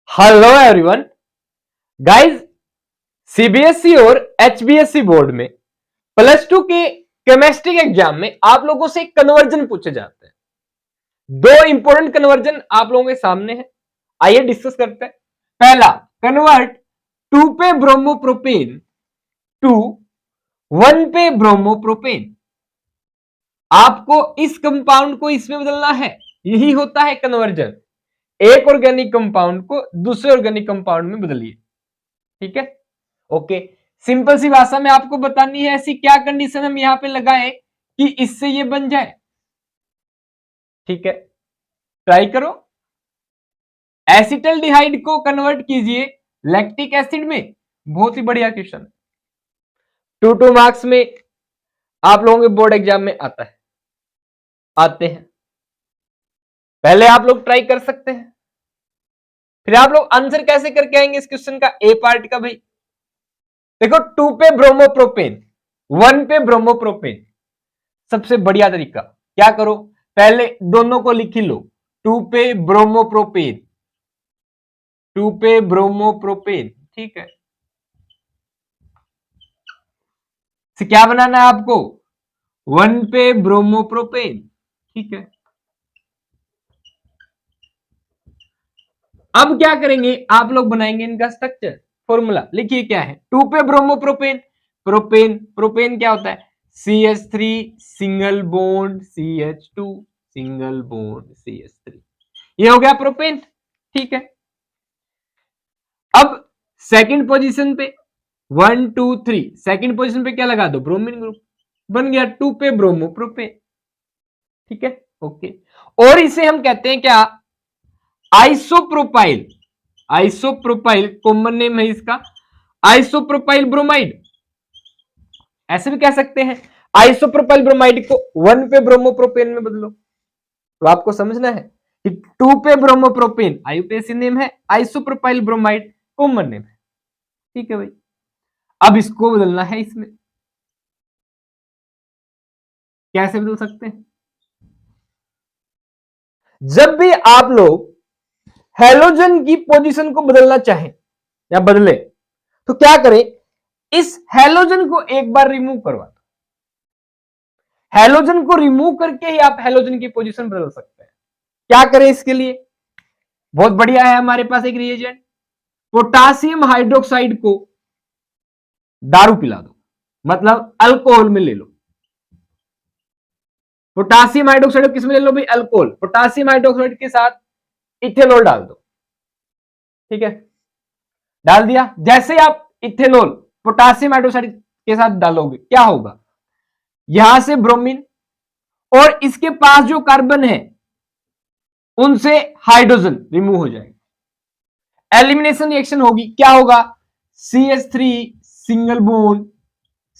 Hello everyone guys. CBSE और HBSE board में plus two के केमिस्ट्री एग्जाम में आप लोगों से कन्वर्जन पूछे जाते हैं। दो इंपॉर्टेंट कन्वर्जन आप लोगों के सामने है, आइए डिस्कस करते हैं। पहला, कन्वर्ट 2 पे ब्रोमोप्रोपेन टू 1 पे ब्रोमोप्रोपेन। आपको इस कंपाउंड को इसमें बदलना है, यही होता है कन्वर्जन। एक ऑर्गेनिक कंपाउंड को दूसरे ऑर्गेनिक कंपाउंड में बदलिए, ठीक है। ओके, सिंपल सी भाषा में आपको बतानी है ऐसी क्या कंडीशन हम यहां पे लगाएं कि इससे ये बन जाए, ठीक है। ट्राई करो, एसिटल्डिहाइड को कन्वर्ट कीजिए लैक्टिक एसिड में। बहुत ही बढ़िया क्वेश्चन, 2 मार्क्स में आप लोगों के बोर्ड एग्जाम में आते हैं। पहले आप लोग ट्राई कर सकते हैं, फिर आप लोग आंसर कैसे करके आएंगे इस क्वेश्चन का, ए पार्ट का। भाई देखो, 2 पे ब्रोमोप्रोपेन 1 पे ब्रोमोप्रोपेन, सबसे बढ़िया तरीका क्या करो, पहले दोनों को लिख ही लो। 2 पे ब्रोमोप्रोपेन, 2 पे ब्रोमोप्रोपेन, ठीक है। से क्या बनाना है आपको, 1 पे ब्रोमोप्रोपेन, ठीक है। अब क्या करेंगे आप लोग, बनाएंगे इनका स्ट्रक्चर, फॉर्मूला लिखिए क्या है। 2 पे ब्रोमोप्रोपेन, प्रोपेन प्रोपेन क्या होता है, CH3 single bond CH2 single bond CH3, ये हो गया प्रोपेन, ठीक है। अब सेकंड पोजीशन पे 1 2 3, सेकंड पोजीशन पे क्या लगा दो, ब्रोमीन ग्रुप, बन गया 2 पे ब्रोमोप्रोपेन, ठीक है। ओके, और इसे हम कहते हैं क्या, आइसोप्रोपाइल। आइसोप्रोपाइल कॉमन नेम है इसका, आइसोप्रोपाइल ब्रोमाइड, ऐसे भी कह सकते हैं। आइसोप्रोपाइल ब्रोमाइड को 1 पे ब्रोमोप्रोपेन में बदलो, तो आपको समझना है कि 2 पे ब्रोमोप्रोपेन आईयूपीएसी नेम है, आइसोप्रोपाइल ब्रोमाइड कॉमन नेम है, ठीक है भाई। अब इसको बदलना है इसमें, कैसे बदल सकते हैं, जब भी आप लोग हेलोजन की पोजीशन को बदलना चाहें या बदले, तो क्या करें, इस हेलोजन को एक बार रिमूव करवा दो। हेलोजन को रिमूव करके ही आप हेलोजन की पोजीशन बदल सकते हैं। क्या करें इसके लिए, बहुत बढ़िया है हमारे पास एक रिएजेंट, पोटासियम हाइड्रोक्साइड को दारू पिला दो, मतलब अल्कोहल में ले लो। पोटासियम हाइड्रोक्साइड किसमें ले लो भाई, अल्कोहल। पोटासियम हाइड्रोक्साइड के साथ इथेनॉल डाल दो, ठीक है, डाल दिया। जैसे आप इथेनॉल पोटासियम हाइड्रोक्साइड के साथ डालोगे, क्या होगा, यहां से ब्रोमीन और इसके पास जो कार्बन है उनसे हाइड्रोजन रिमूव हो जाएगा, एलिमिनेशन रिएक्शन होगी, क्या होगा, CH3 single bond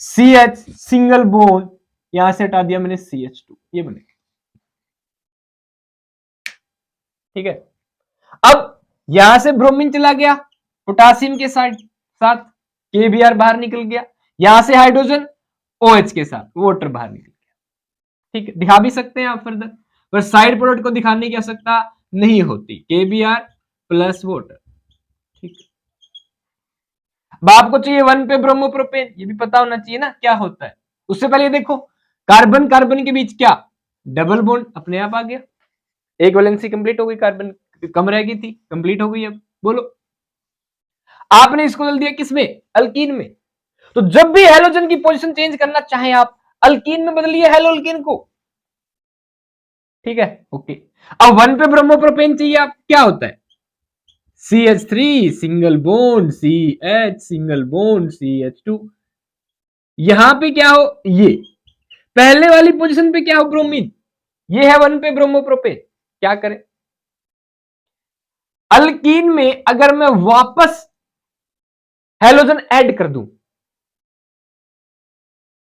CH single bond, यहां से हटा दिया मैंने CH2, ये बनेगा, ठीक है। अब यहां से ब्रोमीन चला गया पोटासियम के साथ KBr बाहर निकल गया, यहां से हाइड्रोजन OH के साथ वाटर बाहर निकल गया, ठीक है। दिखा भी सकते हैं आप फर्दर, पर साइड प्रोडक्ट को दिखाने की आवश्यकता नहीं होती, KBr प्लस वाटर, ठीक है। अब आपको चाहिए 1 पे ब्रोमोप्रोपेन, ये भी पता होना चाहिए ना क्या होता है। उससे पहले देखो, कार्बन कार्बन के बीच क्या, डबल बॉन्ड अपने आप आ गया, एक वैलेंसी कंप्लीट हो गई, कार्बन कम रह गई थी, कंप्लीट हो गई। अब बोलो, आपने इसको बदल दिया किसमें, अल्कीन में। तो जब भी हेलोजन की पोजीशन चेंज करना चाहें आप, अल्कीन में बदलिए हेलो अल्कीन को, ठीक है। ओके, अब 1 पे ब्रोमोप्रोपेन चाहिए आप, क्या होता है, CH3 single bond CH single bond CH2, यहां पे क्या हो, ये पहले वाली पोजीशन पे क्या हो, ब्रोमीन, ये है 1 पे ब्रोमोप्रोपेन। क्या करें, अल्कीन में अगर मैं वापस हेलोजन ऐड कर दूं,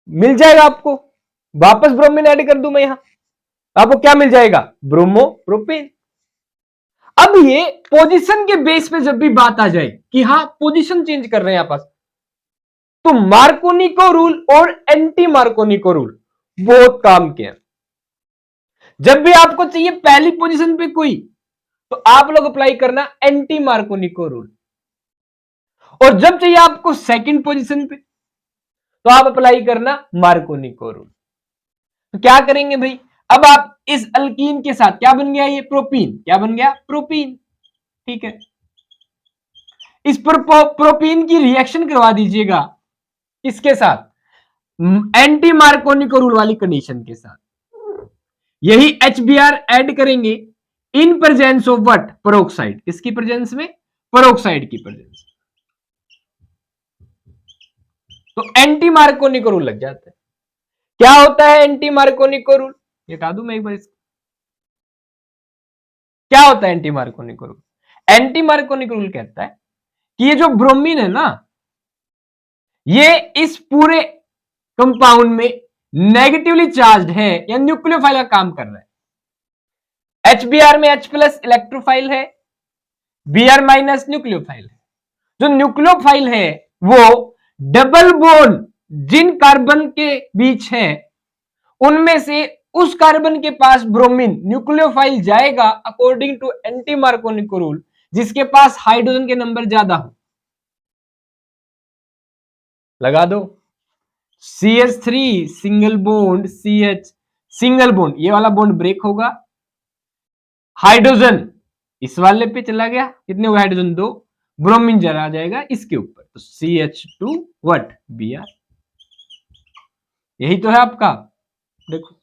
मिल जाएगा आपको, वापस ब्रोमीन ऐड कर दूं मैं यहां, आपको क्या मिल जाएगा, ब्रोमोप्रोपेन। अब ये पोजीशन के बेस पे जब भी बात आ जाए कि हां पोजीशन चेंज कर रहे हैं आपस, तो मार्कोनिको रूल और एंटी मार्कोनिको रूल बहुत काम के हैं। जब भी आपको चाहिए पहली पोजीशन पे कोई तो आप लोग अप्लाई करना एंटी मार्कोनिको रूल। और जब चाहिए आपको सेकंड पोजीशन पे, तो आप अप्लाई करना मार्कोनिको रूल। तो क्या करेंगे भाई, अब आप इस अल्कीन के साथ क्या बन गया, ये प्रोपीन, क्या बन गया, प्रोपीन। ठीक है, इस पर प्रोपीन की रिएक्शन करवा दीजिएगा, किसके साथ, एंटी मार्कोनिको रूल वाली कंडीशन के साथ। यही HBr ऐड करेंगे in presence of what, peroxide. किसकी प्रेजेंस में, पेरोक्साइड की प्रेजेंस। तो एंटी मार्कोनिको रूल लग जाता है। क्या होता है एंटी मार्कोनिको रूल, ये बता दूं मैं एक बार इसको। क्या होता है anti Markovnikov rule, anti Markovnikov rule कहता है कि ये जो ब्रोमीन है ना, ये इस पूरे कंपाउंड में नेगेटिवली चार्ज है या न्यूक्लियोफाइल का काम कर रहा है। HBr में H प्लस इलेक्ट्रोफाइल है, Br माइनस न्यूक्लियोफाइल है। जो न्यूक्लियोफाइल है वो डबल बॉन्ड जिन कार्बन के बीच है उनमें से उस कार्बन के पास ब्रोमीन न्यूक्लियोफाइल जाएगा according to anti Markovnikov rule, जिसके पास हाइड्रोजन के नंबर ज्यादा हो। लगा दो, CH3 single bond CH single bond, ये वाला बॉन्ड ब्रेक होगा, हाइड्रोजन इस वाले पे चला गया, कितने हुए हाइड्रोजन, 2, ब्रोमीन जला जाएगा इसके ऊपर, तो CH2 व्हाट, Br। यही तो है आपका, देखो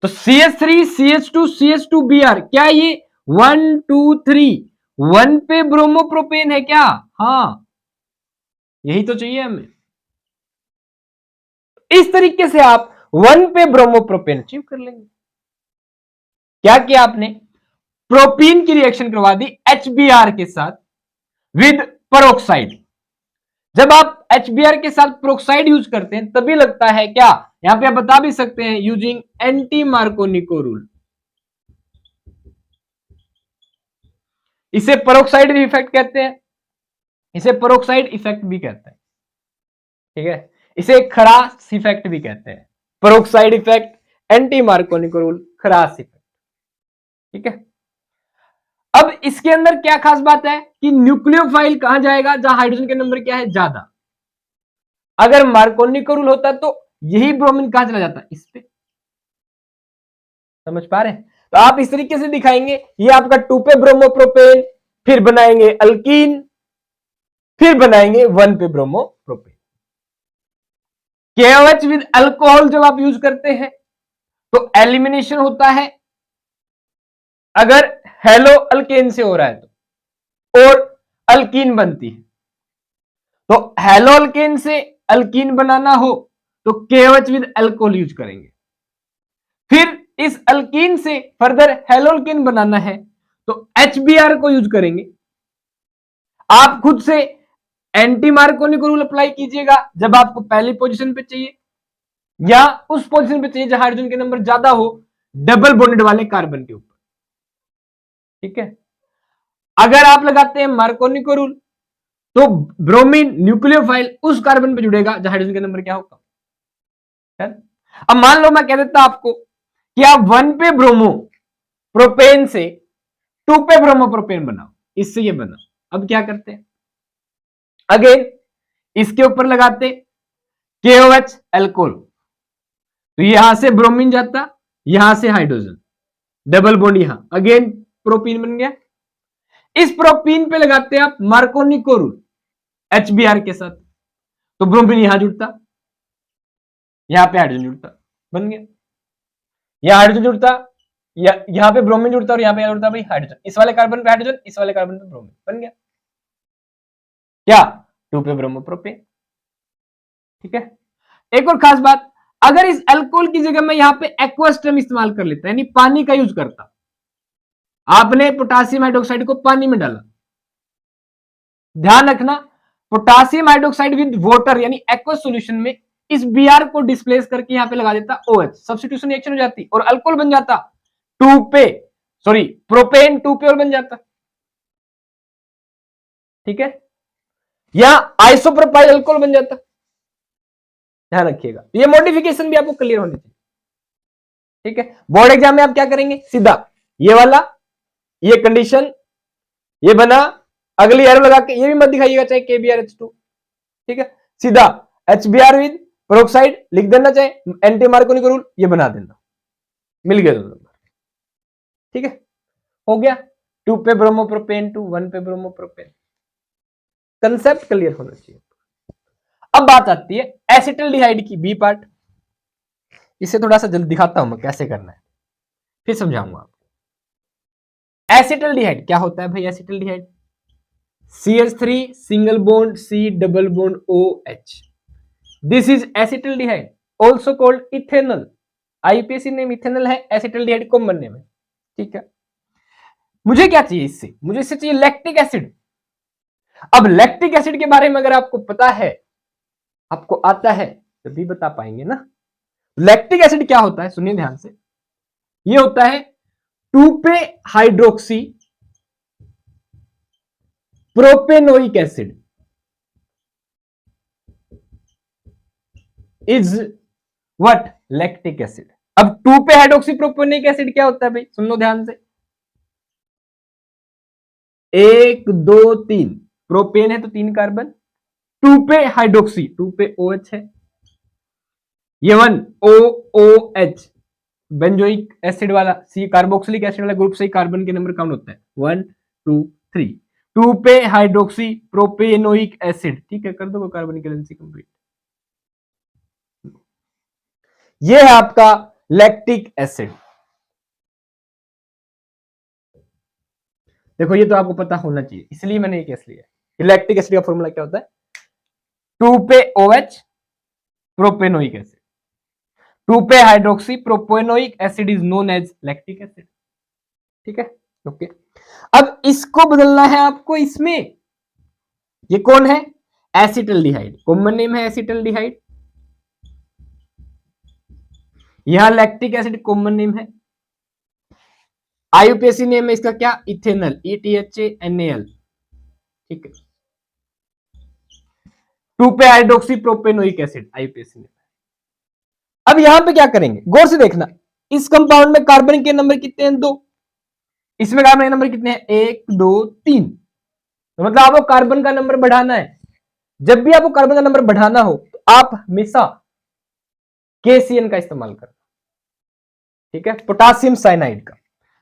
तो CH3 CH2 CH2 Br, क्या ये 1 2 3 1 पे ब्रोमोप्रोपेन है क्या, हाँ यही तो चाहिए हमें। इस तरीके से आप 1 पे ब्रोमोप्रोपेन अचीव कर लेंगे। क्या किया आपने, प्रोपीन की रिएक्शन करवा दी HBr के साथ विद पेरोक्साइड। जब आप HBr के साथ पेरोक्साइड यूज करते हैं तभी लगता है क्या, यहां पे आप बता भी सकते हैं यूजिंग एंटी मार्कोनिको रूल। इसे पेरोक्साइड इफेक्ट कहते हैं, इसे पेरोक्साइड इफेक्ट भी कहते हैं। ठीक है, इसे खरास इफेक्ट भी कहते हैं, peroxide effect, anti Markovnikov rule, Kharasch effect. ठीक है, अब इसके अंदर क्या खास बात है कि न्यूक्लियोफाइल कहां जाएगा, जहां हाइड्रोजन के नंबर क्या है, ज्यादा। अगर मार्कोनिको रूल होता तो यही ब्रोमीन कहां चला जाता, इस पे। समझ पा रहे हैं, तो आप इस तरीके से दिखाएंगे, ये आपका 2 पे ब्रोमोप्रोपेन, फिर बनाएंगे अल्कीन, फिर बनाएंगे 1 पे ब्रोमोप्रोपेन। KOH विद अल्कोहल जब आप यूज करते हैं तो एलिमिनेशन होता है, अगर हेलो अल्केन से हो रहा है तो, और अल्कीन बनती है। तो हेलो अल्केन से अल्कीन बनाना हो तो KOH विद अल्कोहल यूज करेंगे, फिर इस अल्कीन से फर्दर हेलो अल्केन बनाना है तो HBr को यूज करेंगे। आप खुद से एंटी मार्कोनिको रूल अप्लाई कीजिएगा जब आपको पहली पोजीशन पे चाहिए या उस पोजीशन पे चाहिए जहां हाइड्रोजन के नंबर ज्यादा हो डबल बॉन्डेड वाले कार्बन के ऊपर। ठीक है, अगर आप लगाते हैं मार्कोनिको रूल तो ब्रोमीन न्यूक्लियोफाइल उस कार्बन पे जुड़ेगा जहां हाइड्रोजन का नंबर क्या होगा। अब मान लो मैं कह देता आपको कि आप 1 पे ब्रोमो प्रोपेन से 2 पे ब्रोमो प्रोपेन बनाओ, इससे ये बना। अब क्या करते हैं, अगेन इसके ऊपर लगाते KOH अल्कोहल, तो यहां से ब्रोमीन जाता, यहां से हाइड्रोजन, डबल बॉन्ड यहां, अगेन प्रोपीन बन गया। इस प्रोपीन पे लगाते हैं आप मार्कोनिको रूल HBr के साथ, तो ब्रोमीन यहां जुड़ता, यहां पे हाइड्रोजन जुड़ता, बन गया। यहां हाइड्रोजन जुड़ता, यहां पे ब्रोमीन जुड़ता और यहां पे जुड़ता भाई हाइड्रोजन, इस वाले कार्बन पे हाइड्रोजन, इस वाले कार्बन पे ब्रोमीन, बन गया क्या, 2 पे ब्रोमोप्रोपेन। ठीक है, एक और खास बात, अगर इस अल्कोहल की जगह मैं यहां पे एक्वस टर्म इस्तेमाल कर लेता, यानी पानी का यूज करता, आपने पोटासियम हाइड्रोक्साइड को पानी में डाला, ध्यान रखना पोटासियम हाइड्रोक्साइड विद वाटर यानी एक्वस सॉल्यूशन में इस Br को डिस्प्लेस करके यहां पे लगा देता OH, सब्स्टिट्यूशन रिएक्शन हो जाती और अल्कोहल बन जाता 2 पे, सॉरी प्रोपेन 2 पे और बन जाता। ठीक है, या आइसोप्रोपाइल अल्कोहल बन जाता। ध्यान रखिएगा, ये मॉडिफिकेशन भी आपको क्लियर होनी चाहिए। ठीक है, बोर्ड एग्जाम में आप क्या करेंगे, सीधा ये वाला, ये कंडीशन, ये बना, अगली एरो लगा के ये भी मत दिखाइएगा चाहे KBrH2, ठीक है, सीधा HBr विद पेरोक्साइड लिख देना, चाहे एंटी मार्कोनी रूल ये बना देना, मिल गया 2 नंबर। ठीक है, हो गया 2 पे ब्रोमोप्रोपेन टू 1 पे ब्रोमोप्रोपेन, कंसेप्ट क्लियर होना चाहिए। अब बात आती है एसिटल्डिहाइड की बी पार्ट, इसे थोड़ा सा जल्दी दिखाता हूं मैं कैसे करना है, फिर समझाऊंगा आपको। एसिटल्डिहाइड क्या होता है भाई, acetaldehyde CH3 single bond C double bond OH, this is acetaldehyde also called ethanol, IUPAC name ethanol है, एसिटल्डिहाइड कॉमन नेम है। ठीक है, मुझे क्या चाहिए इससे, मुझे इससे चाहिए लैक्टिक एसिड। अब लैक्टिक एसिड के बारे में अगर आपको पता है, आपको आता है, तभी बता पाएंगे ना। लैक्टिक एसिड क्या होता है, सुनिए ध्यान से, ये होता है 2 पे hydroxy propanoic acid is what, lactic acid. अब 2 पे हाइड्रोक्सी प्रोपेनोइक एसिड क्या होता है भाई, सुन लो ध्यान से, 1 2 3 प्रोपेन है तो 3 कार्बन, 2 पे हाइड्रोक्सी, 2 पे OH है, ये 1 OOH बेंजोइक एसिड वाला, सी कार्बोक्सिलिक एसिड वाला ग्रुप से ही कार्बन के नंबर काउंट होता है, 1 2 3, 2 पे हाइड्रोक्सी प्रोपेनोइक एसिड, ठीक है, कर दो कार्बन की वैलेंसी कंप्लीट। ये है आपका लैक्टिक एसिड। देखो ये तो आपको पता होना चाहिए, इसलिए मैंने ये केस लिया। लैक्टिक एसिड का फॉर्मूला क्या होता है, 2 पे OH प्रोपेनोइक एसिड, 2 पे hydroxy propanoic acid is known as lactic acid. ठीक है, ओके। अब इसको बदलना है आपको इसमें, ये कौन है, एसिटल्डिहाइड, कॉमन नेम है एसिटल्डिहाइड, यहां लैक्टिक एसिड कॉमन नेम है, IUPAC नेम है इसका क्या, इथेनॉल, ETHANAL। ठीक है, 2 पे hydroxy propanoic acid, IUPAC name. अब यहां पे क्या करेंगे, गौर से देखना, इस कंपाउंड में कार्बन के नंबर कितने हैं, 2, इसमें कार्बन के नंबर कितने हैं, 1 2 3, तो मतलब आपको कार्बन का नंबर बढ़ाना है। जब भी आपको कार्बन का नंबर बढ़ाना हो तो आप हमेशा KCN का इस्तेमाल करना, ठीक है, पोटासियम साइनाइड का,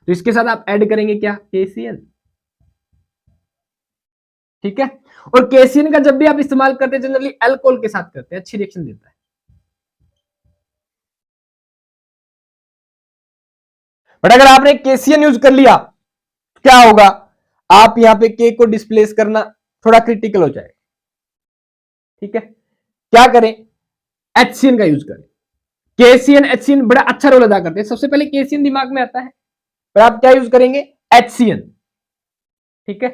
तो इसके साथ आप ऐड करेंगे क्या, KCN। ठीक है, और KCN का जब भी आप इस्तेमाल करते हैं जनरली अल्कोहल के साथ करते हैं, अच्छी रिएक्शन देता है। बट अगर आपने KCN यूज कर लिया क्या होगा, आप यहां पे K को डिस्प्लेस करना थोड़ा क्रिटिकल हो जाएगा। ठीक है, क्या करें, HCN का यूज करें, KCN HCN बड़ा अच्छा रोल अदा करते हैं। सबसे पहले KCN दिमाग में आता है, पर आप क्या यूज करेंगे, HCN। ठीक है,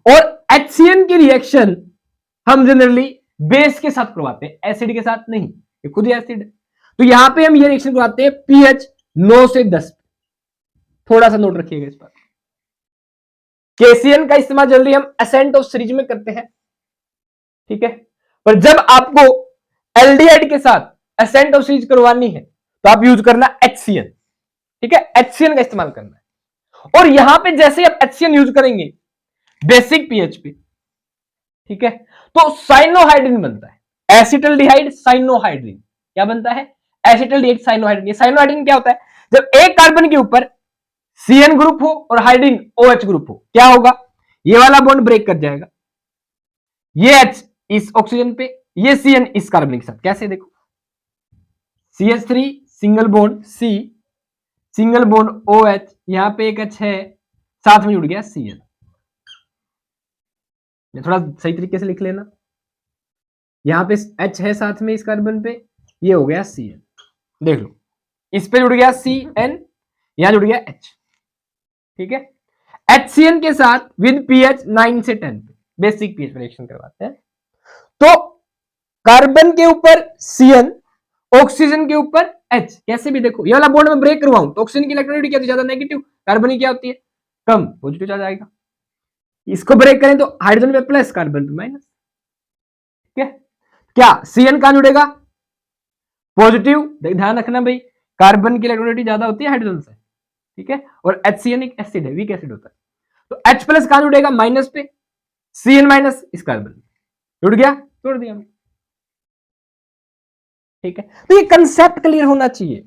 और HCN की रिएक्शन हम जनरली बेस के साथ करवाते हैं, एसिड के साथ नहीं, ये खुद ही एसिड है। तो यहां पे हम ये रिएक्शन करवाते हैं pH 9 से 10, थोड़ा सा नोट रखिएगा इस पर। KCN का इस्तेमाल जल्दी हम एसेंट ऑफ सीरीज में करते हैं, ठीक है, पर जब आपको एल्डिहाइड के साथ एसेंट ऑफ सीरीज करवानी है तो आप यूज करना HCN। ठीक है, HCN का इस्तेमाल करना है, और यहां पे जैसे आप HCN यूज करेंगे बेसिक pH पे, ठीक है, तो साइनोहाइड्रिन बनता है, एसिटल्डिहाइड साइनोहाइड्रिन। क्या बनता है, एसिटल्डिहाइड साइनोहाइड्रिन। साइनोहाइड्रिन क्या होता है, जब एक कार्बन के ऊपर CN ग्रुप हो और हाइड्रिन OH ग्रुप हो, क्या होगा, ये वाला बॉन्ड ब्रेक कर जाएगा, ये H इस ऑक्सीजन पे, ये CN इस कार्बन के साथ। कैसे, देखो CH3 single bond C single bond OH, यहां पे एक H है, साथ में जुड़ गया CN। थोड़ा सही तरीके से लिख लेना, यहां पे H है साथ में इस कार्बन पे, ये हो गया CN। देख लो, इस पे जुड़ गया CN, यहां जुड़ गया H। ठीक है, HCN के साथ विद pH 9 से 10 पे बेसिक pH रिएक्शन करवाते हैं, तो कार्बन के ऊपर CN, ऑक्सीजन के ऊपर H। कैसे भी देखो, ये वाला बॉन्ड में ब्रेक करवाऊं तो ऑक्सीजन की इलेक्ट्रोनेगेटिविटी क्या होती है, ज्यादा नेगेटिव, कार्बन की क्या होती है, कम, पॉजिटिव चार्ज आएगा। इसको ब्रेक करें तो हाइड्रोजन पे प्लस, कार्बन पे माइनस। ठीक है, क्या CN कहां जुड़ेगा, पॉजिटिव, ध्यान रखना भाई, कार्बन की इलेक्ट्रोनेगेटिविटी ज्यादा होती है हाइड्रोजन से, ठीक है। और HCN एक एसिड है, वीक एसिड होता है, तो H प्लस कहां जुड़ेगा, माइनस पे, CN माइनस इस कार्बन जुड़ गया, तोड़ दिया, ठीक है। तो ये कंसेप्ट क्लियर होना चाहिए,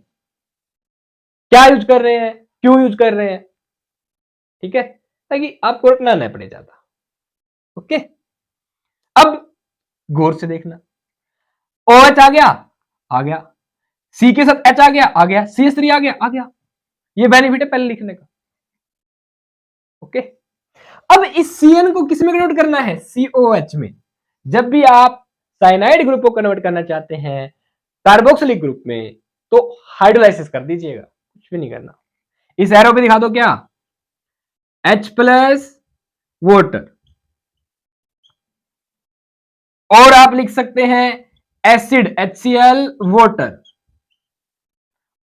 क्या यूज कर रहे हैं, क्यों यूज कर रहे हैं, ठीक है, ताकि आपको रटना न पड़े ज्यादा। ओके, अब गौर से देखना, OH आ गया, C के साथ H आ गया, CH3 आ गया, ये बेनिफिट है पहले लिखने का। ओके, अब इस CN को किस में कन्वर्ट करना है, COH में। जब भी आप साइनाइड ग्रुप को कन्वर्ट करना चाहते हैं कार्बोक्सिलिक ग्रुप में, तो हाइड्रोलाइसिस कर दीजिएगा, कुछ भी नहीं करना। इस एरो पे दिखा दो क्या, H प्लस वाटर, और आप लिख सकते हैं एसिड HCl वाटर,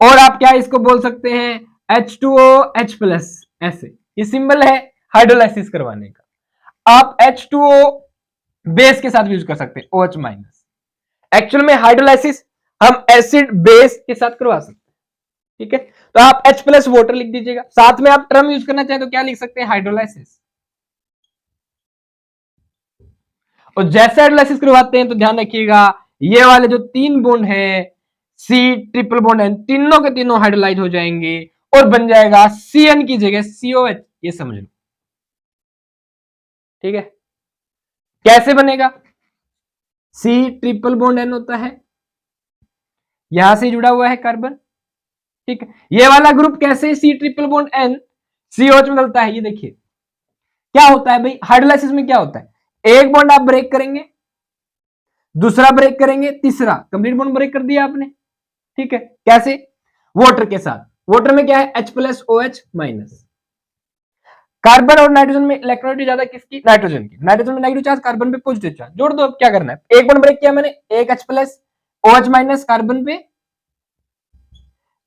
और आप क्या इसको बोल सकते हैं H2O H प्लस, ऐसे ये सिंबल है हाइड्रोलाइसिस करवाने का। आप H2O बेस के साथ यूज कर सकते हैं, OH माइनस। एक्चुअल में हाइड्रोलाइसिस हम एसिड बेस के साथ करवा सकते हैं, ठीक है। तो आप H प्लस वाटर लिख दीजिएगा, साथ में आप टर्म यूज करना चाहें तो क्या लिख सकते हैं, हाइड्रोलाइसिस। और जैसे हाइड्रोलाइसिस करवाते हैं तो ध्यान रखिएगा, ये वाले जो 3 बॉन्ड है C ट्रिपल बॉन्ड है, तीनों के तीनों हाइड्रोलाइज हो जाएंगे और बन जाएगा CN की जगह COH, ये समझ लो, ठीक है। कैसे बनेगा, C ट्रिपल बॉन्ड N होता है, यहां से जुड़ा हुआ है कार्बन, ठीक है। ये वाला ग्रुप कैसे C triple bond N COH में डलता है, ये देखिए क्या होता है भाई, हाइड्रोलाइसिस में क्या होता है, एक बॉन्ड आप ब्रेक करेंगे, दूसरा ब्रेक करेंगे, तीसरा कंप्लीट बॉन्ड ब्रेक कर दिया आपने, ठीक है। कैसे, वाटर के साथ, वाटर में क्या है H plus OH minus. Carbon और नाइट्रोजन में इलेक्ट्रोनेगेटिविटी ज्यादा किसकी, नाइट्रोजन की, नाइट्रोजन में नेगेटिव चार्ज, कार्बन पे पॉजिटिव चार्ज, जोड़ दो। अब क्या करना है, एक बॉन्ड ब्रेक किया मैंने, एक H plus OH minus carbon पे,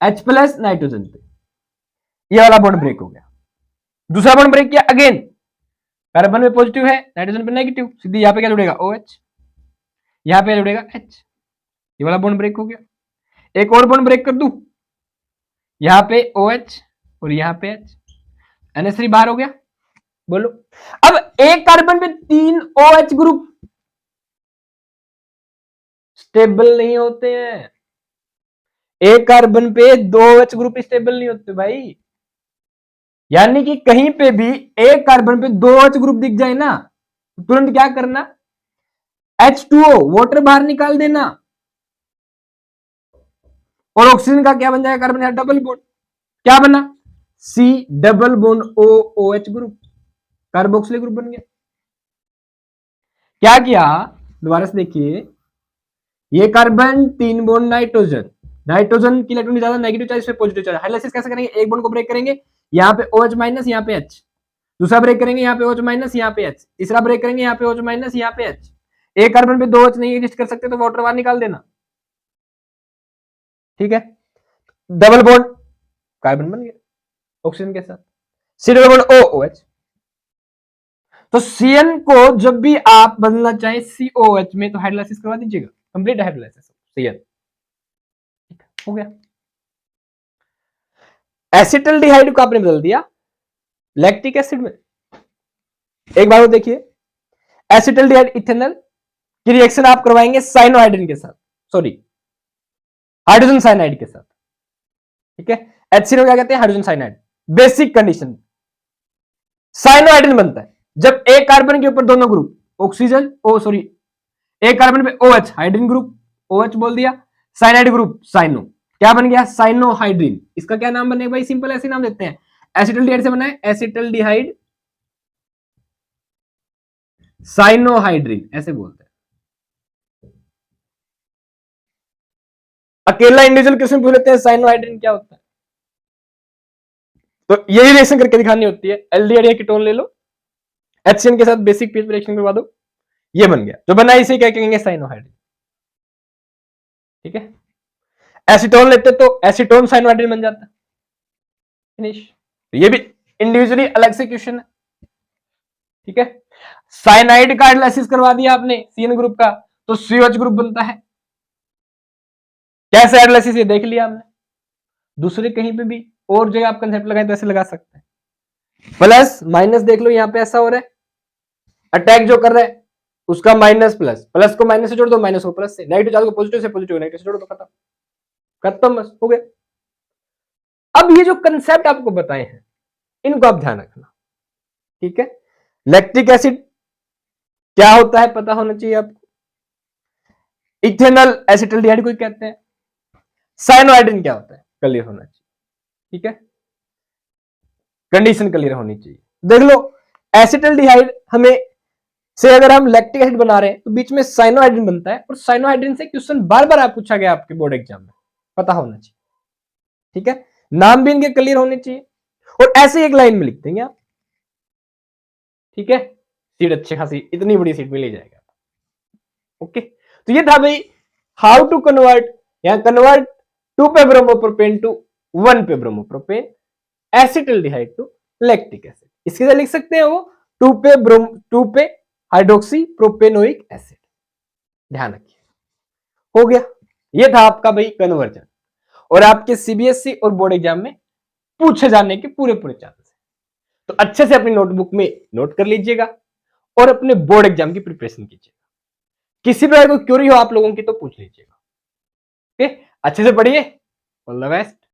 H प्लस नाइट्रोजन पे, ये वाला बॉन्ड ब्रेक हो गया। दूसरा बॉन्ड ब्रेक किया, अगेन कार्बन पे पॉजिटिव है, नाइट्रोजन पे नेगेटिव, सीधी यहां पे क्या जुड़ेगा, OH, यहां पे जुड़ेगा H, ये वाला बॉन्ड ब्रेक हो गया। एक और बॉन्ड ब्रेक कर दूं, यहां पे OH और यहां पे H, NH3 बाहर हो गया, बोलो। अब एक कार्बन पे 3 OH ग्रुप स्टेबल नहीं होते हैं, एक कार्बन पे 2 OH ग्रुप स्टेबल नहीं होते भाई, यानी कि कहीं पे भी एक कार्बन पे 2 OH ग्रुप दिख जाए ना, तुरंत क्या करना, H2O वाटर बाहर निकाल देना, और ऑक्सीजन का क्या बन जाएगा, कार्बन का डबल बॉन्ड, क्या बना, C double bond O OH group, carboxylic group बन गया। क्या किया, दोबारा से देखिए, ये कार्बन 3 बॉन्ड नाइट्रोजन, नाइट्रोजन की इलेक्ट्रॉन ज्यादा, नेगेटिव चार्ज पे पॉजिटिव चार्ज, हाइड्रोलाइसिस कैसे करेंगे, एक बॉन्ड को ब्रेक करेंगे, यहां पे OH माइनस, यहां पे H, दूसरा ब्रेक करेंगे, यहां पे OH माइनस, यहां पे H, तीसरा ब्रेक करेंगे, यहां पे OH माइनस, यहां पे H। एक कार्बन पे 2 OH नहीं एग्जिस्ट कर सकते तो वाटर बाहर निकाल देना, ठीक है। डबल बॉन्ड कार्बन बन गया ऑक्सीजन के साथ, C double bond O OH। तो CN को जब भी आप बदलना चाहें COH में तो हाइड्रोलाइसिस करवा दीजिएगा, कंप्लीट हाइड्रोलाइसिस CN, हो गया। एसिटल्डिहाइड को आपने बदल दिया लैक्टिक एसिड में। एक बार वो देखिए, एसिटल्डिहाइड इथेनॉल की रिएक्शन आप करवाएंगे साइनोहाइड्रिन के साथ, सॉरी हाइड्रोजन साइनाइड के साथ, ठीक है। HCl क्या कहते हैं, hydrogen cyanide. Basic condition, cyanohydrin बनता है जब एक कार्बन के ऊपर दोनों ग्रुप ऑक्सीजन, ओ सॉरी, एक कार्बन पे OH हाइड्रोजन ग्रुप, OH बोल दिया, साइनाइड ग्रुप साइनो, क्या बन गया, साइनोहाइड्रिन। इसका क्या नाम बनेगा भाई, सिंपल ऐसे नाम देते हैं, एसिटल्डिहाइड से बना है एसिटल्डिहाइड साइनोहाइड्रिन, ऐसे बोलते हैं। अकेला इंडिविजुअल क्वेश्चन पूछ लेते हैं साइनोहाइड्रिन क्या होता है, तो यही रिएक्शन करके दिखानी होती है। एल्डिहाइड या कीटोन ले लो, HCN के साथ बेसिक पीएच रिएक्शन करवा दो, ये बन गया, जो बना इसे क्या कहेंगे, साइनोहाइड्रिन, ठीक है। एसीटोन लेते तो एसीटोन साइनोहाइड्रिन बन जाता, फिनिश। तो ये भी इंडिविजुअली अलग से क्वेश्चन है, ठीक है। साइनाइड का हाइड्रोलाइसिस करवा दिया आपने CN ग्रुप का, तो COH ग्रुप बनता है। कैसे हाइड्रोलाइसिस ये देख लिया हमने, दूसरे कहीं पे भी और जगह आप कंसेप्ट लगाए तो ऐसे लगा सकते हैं। प्लस माइनस देख लो यहाँ पे ऐसा हो रहा है, अटैक जो कर रहा है उसका माइनस प्लस, प्लस को माइनस से जोड़ दो, माइनस को प्लस से, नेगेटिव चार्ज को पॉजिटिव से, पॉजिटिव नेगेटिव से जोड़ दो, खत्म खत्म, बस हो गया। अब ये जो कंसेप्ट आपको बताए हैं इनको आप ध्यान रखना, ठीक है। लैक्टिक एसिड क्या होता है पता होना चाहिए आपको। इथेनॉल एसिटल्डिहाइड को कहते हैं। साइनोहाइड्रिन क्या होता है क्लियर होना चाहिए, ठीक है, कंडीशन क्लियर होनी चाहिए। देख लो एसिटल्डिहाइड हमें से अगर हम लैक्टिक एसिड बना रहे हैं तो बीच में साइनोहाइड्रिन बनता है, और साइनोहाइड्रिन से क्वेश्चन बार बार आप पूछा गया आपके बोर्ड एग्जाम में, पता होना चाहिए, ठीक है। नाम भी इनके क्लियर होने चाहिए, और ऐसे एक लाइन में लिख देंगे आप, ठीक है। सीट अच्छी खासी इतनी बड़ी सीट में ले जाएगा, ओके। तो ये था भाई हाउ टू कन्वर्ट या कन्वर्ट 2 पे ब्रोमोप्रोपेन टू 1 पे bromopropane acetaldehyde to lactic acid. इसके साथ लिख सकते हैं वो 2 पे हाइड्रोक्सी प्रोपेनोइक एसिड, ध्यान रखिए, हो गया। ये था आपका भाई कन्वर्जन, और आपके सीबीएसई और बोर्ड एग्जाम में पूछे जाने के पूरे चांसेस। तो अच्छे से अपनी नोटबुक में नोट कर लीजिएगा और अपने बोर्ड एग्जाम की प्रिपरेशन कीजिएगा। किसी प्रकार कोई क्वेरी हो आप लोगों की तो पूछ लीजिएगा, ओके। अच्छे से पढ़िए, ऑल द बेस्ट।